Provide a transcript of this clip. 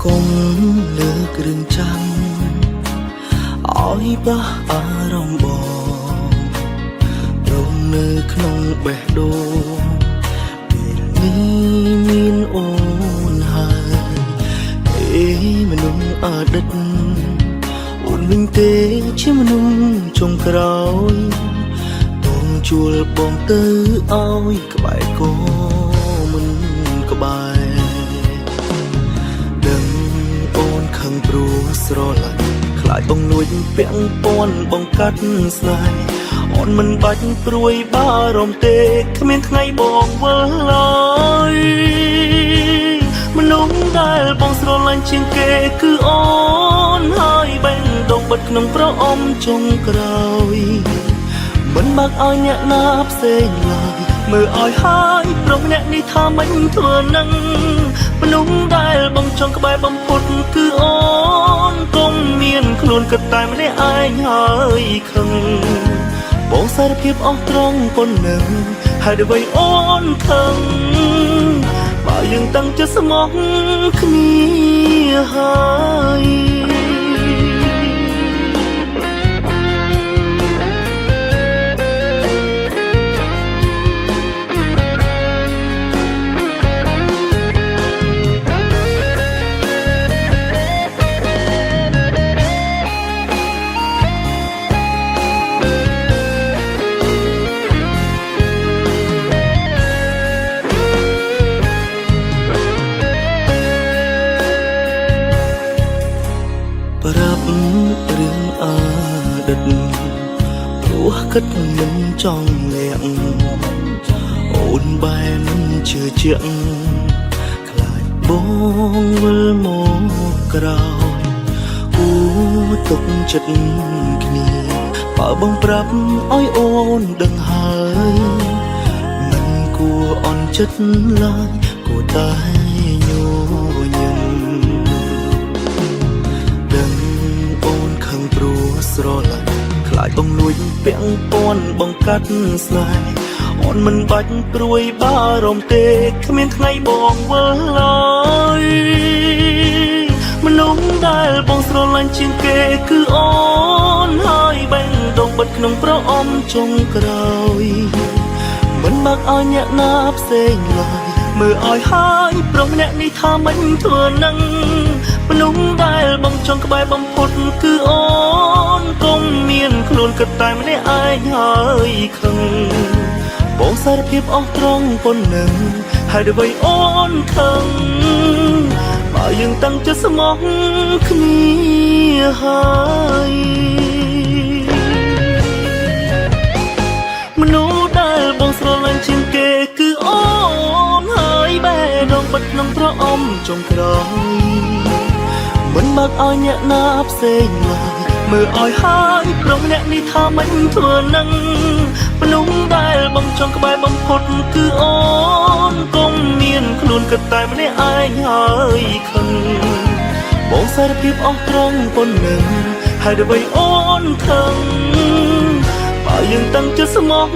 កុំលើករឿងចាំឲ្យបះអារម្មណ៍បងរងនៅក្នុងបេះដូងពេលនេះមានអូនហើយមនុស្សអតីតអូនវិញទេជាមនុស្សចុងក្រោយបងជួលបងទៅឲ្យក្បែរក៏មិនក្បែរដឹងអូនខឹងព្រោះស្រឡាញ់ខ្លាចបងលួចពាក់ព័ន្ធបងកាត់ស្នេហ៍អូនមិនបាច់ព្រួយបារម្ភទេគ្មានថ្ងៃបងវិលឡើយមនុស្សដែលបងស្រឡាញ់ជាងគេគឺអូនហើយបេះដូងបិទក្នុងប្រអប់ចុងក្រោយមិនបាក់ឲ្យអ្នកណាផ្សេងឡើយមើលឲ្យហើយប្រុសអ្នកនេះថាមិនធ្វើនឹងមនុស្សដែលបងចង់ក្បែរបំផុតគឺអូនកុំមានខ្លួនគិតតែម្នាក់ឯងហើយខឹងបងសារភាពអស់ត្រង់ប៉ុណ្ណឹងហើយអ្វីអូនខឹងបើយើងតាំងចិត្តស្មោះគ្នាហើយប្រាប់រឿងអតីតព្រោះគិតមិនចង់លាក់អូនបែរមិនជឿជាក់ខ្លាចបងវិលមកក្រោយគួរទុកចិត្តគ្នាបើបងប្រាប់ឲ្យអូនដឹងហើយមិនគួរអន់ចិត្តឡើយគួរតែញញឹមព្រោះស្រឡាញ់ខ្លាចបងលួចពាក់ព័ន្ធបងកាត់ស្នេហ៍អូនមិនបាច់ព្រួយបារម្ភទេគ្មានថ្ងៃបងវិលឡើយមនុស្សដែលបងស្រឡាញ់ជាងគេគឺអូនហើយបេះដូងបិទក្នុងប្រអប់ចុងក្រោយមិនបាក់ឲ្យអ្នកណាផ្សេងឡើយមើលឲ្យហើយប្រុសអ្នកនេះថាមិនធ្វើនឹងមនុស្សដែលបងចង់ក្បែរបំផុតគឺអូនកុំមានខ្លួនគិតតែម្នាក់ឯងហើយខឹងបងសារភាពអស់ត្រង់ប៉ុណ្ណឹងហើយអ្វីអូនខឹងបើយើងតាំងចិត្តស្មោះគ្នាហើយមនុស្សដែលបងស្រឡាញ់ជាងគេគឺអូនហើយបេះដូងបិទក្នុងប្រអប់ចុងក្រោយមិនបាក់ឲ្យអ្នកណាផ្សេងឡើយមើលឲ្យហើយប្រុសអ្នកនេះថាមិនធ្វើនឹងមនុស្សដែលបងចង់ក្បែរបំផុតគឺអូនកុំមានខ្លួនគិតតែម្នាក់ឯងហើយខឹងបងសារភាពអស់ត្រង់ប៉ុណ្ណឹងហើយអ្វីអូនខឹងបើយើងតាំងចិត្តស្មោះ